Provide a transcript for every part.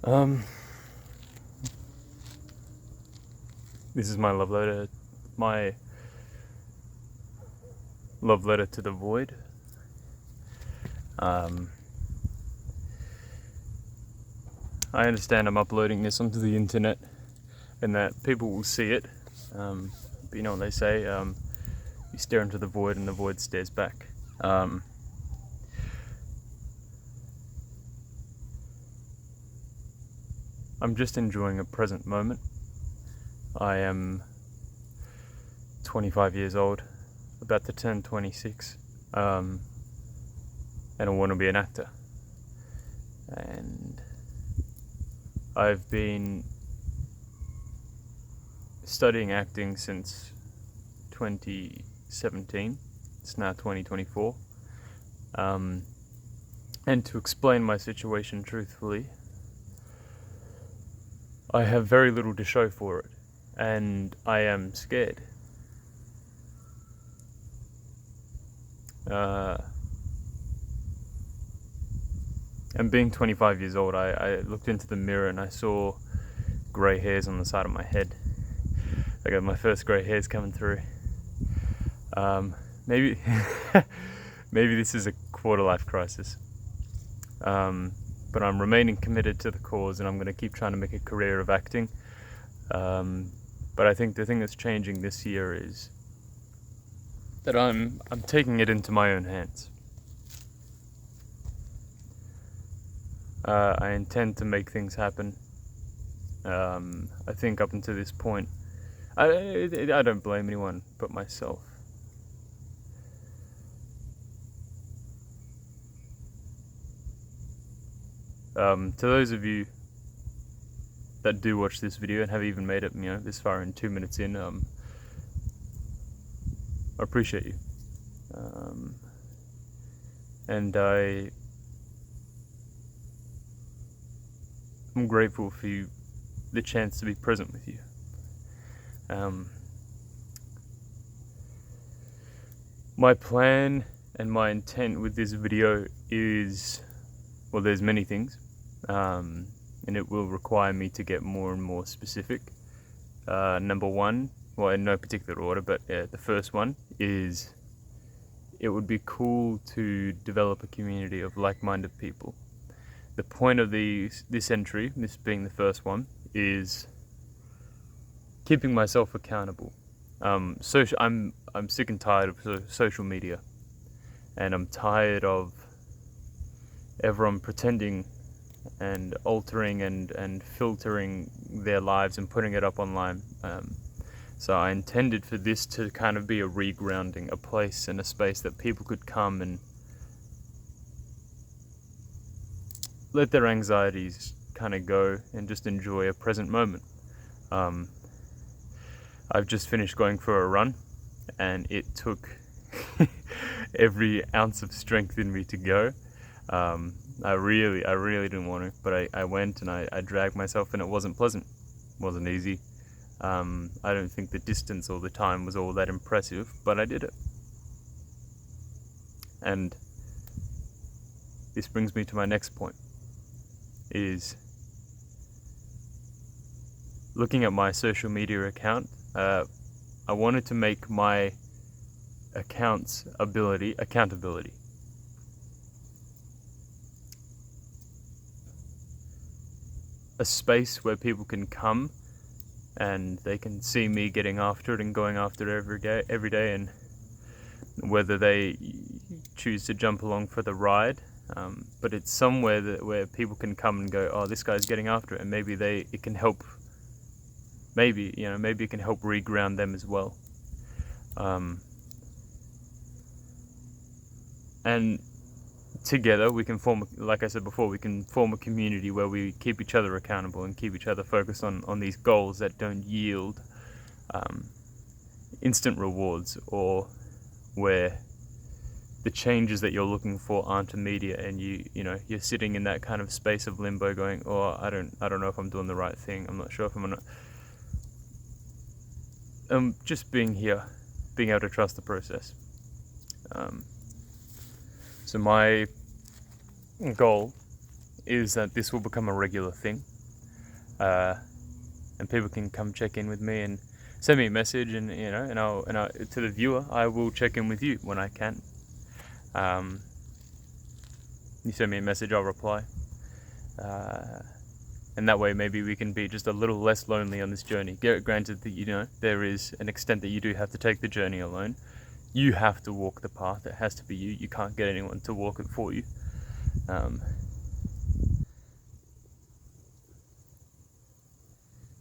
Um, this is my love letter. My love letter to the void. I understand I'm uploading this onto the internet and that people will see it. But you know what they say, you stare into the void and the void stares back. I'm just enjoying a present moment. I am 25 years old, about to turn 26, and I want to be an actor. And I've been studying acting since 2017. It's now 2024. And to explain my situation truthfully, I have very little to show for it, and I am scared. And being 25 years old, I looked into the mirror and I saw grey hairs on the side of my head. I got my first grey hairs coming through. Maybe maybe this is a quarter life crisis. But I'm remaining committed to the cause, and I'm going to keep trying to make a career of acting. But I think the thing that's changing this year is that I'm taking it into my own hands. I intend to make things happen. I think up until this point, I don't blame anyone but myself. To those of you that do watch this video and have even made it, this far in 2 minutes in, I appreciate you. And I'm grateful for the chance to be present with you. My plan and my intent with this video is, well, there's many things, and it will require me to get more and more specific. Number one, well, in no particular order, but the first one is, it would be cool to develop a community of like-minded people. The point of this entry, this being the first one, is keeping myself accountable. I'm sick and tired of social media, and I'm tired of everyone pretending and altering and filtering their lives and putting it up online. So I intended for this to kind of be a regrounding, a place and a space that people could come and let their anxieties kind of go and just enjoy a present moment. I've just finished going for a run, and it took every ounce of strength in me to go. I really didn't want to, but I went and I dragged myself, and it wasn't pleasant. It wasn't easy. I don't think the distance or the time was all that impressive, but I did it. And this brings me to my next point, is looking at my social media account. I wanted to make my account's accountability. A space where people can come and they can see me getting after it and going after it every day, and whether they choose to jump along for the ride, but it's somewhere where people can come and go, oh, this guy's getting after it, and maybe it can help. Maybe it can help reground them as well. And together we can form, like I said before, we can form a community where we keep each other accountable and keep each other focused on these goals that don't yield instant rewards, or where the changes that you're looking for aren't immediate, and you're sitting in that kind of space of limbo going, oh, I don't know if I'm doing the right thing, I'm not sure if I'm not. Just being here, being able to trust the process. So my goal is that this will become a regular thing, and people can come check in with me and send me a message, and I'll to the viewer, I will check in with you when I can. You send me a message, I'll reply, and that way maybe we can be just a little less lonely on this journey. Granted that there is an extent that you do have to take the journey alone. You have to walk the path. It has to be you. You can't get anyone to walk it for you.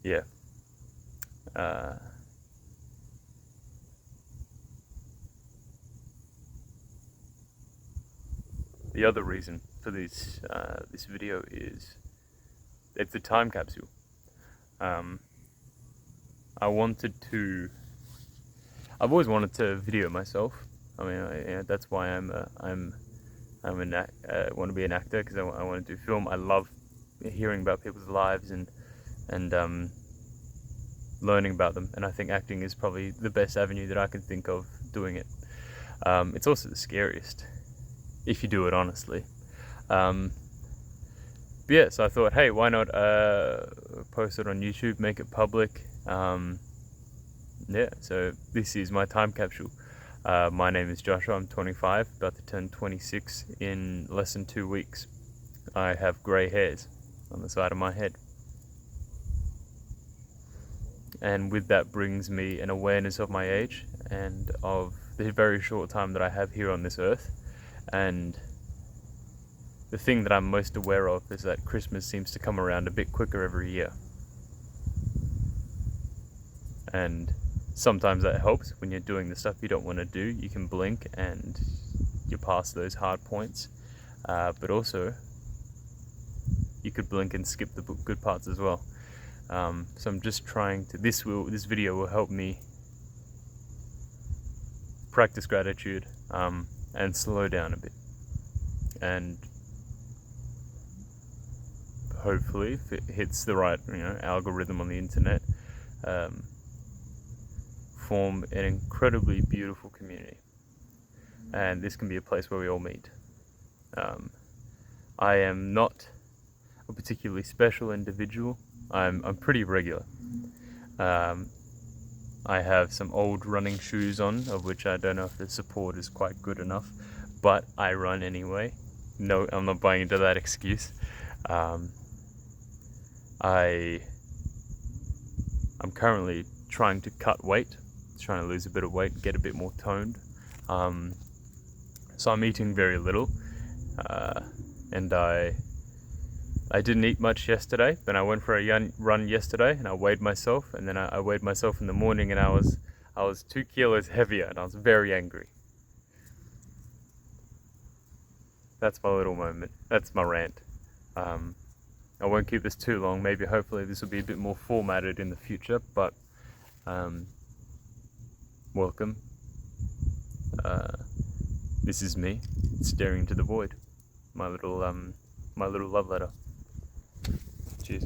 Yeah. The other reason for this video is it's a time capsule. I've always wanted to video myself. I mean, that's why I want to be an actor, because I want to do film. I love hearing about people's lives and learning about them, and I think acting is probably the best avenue that I can think of doing it. It's also the scariest, if you do it honestly. But yeah, so I thought, hey, why not post it on YouTube, make it public. Yeah, so this is my time capsule. My name is Joshua, I'm 25, about to turn 26 in less than 2 weeks. I have grey hairs on the side of my head. And with that brings me an awareness of my age and of the very short time that I have here on this earth. And the thing that I'm most aware of is that Christmas seems to come around a bit quicker every year. And sometimes that helps when you're doing the stuff you don't want to do. You can blink and you're past those hard points. But also, you could blink and skip the good parts as well. So I'm just trying to, this video will help me practice gratitude and slow down a bit. And hopefully, if it hits the right algorithm on the internet, form an incredibly beautiful community, and this can be a place where we all meet. I am not a particularly special individual. I'm pretty regular. I have some old running shoes on, of which I don't know if the support is quite good enough, but I run anyway. No, I'm not buying into that excuse. I'm currently trying to cut weight, trying to lose a bit of weight, get a bit more toned. So I'm eating very little, and I didn't eat much yesterday. Then I went for a run yesterday, and I weighed myself, and then I weighed myself in the morning, and I was 2 kilos heavier, and I was very angry. That's my little moment. That's my rant. I won't keep this too long. Maybe, hopefully, this will be a bit more formatted in the future. But welcome. This is me staring into the void. My little love letter. Cheers.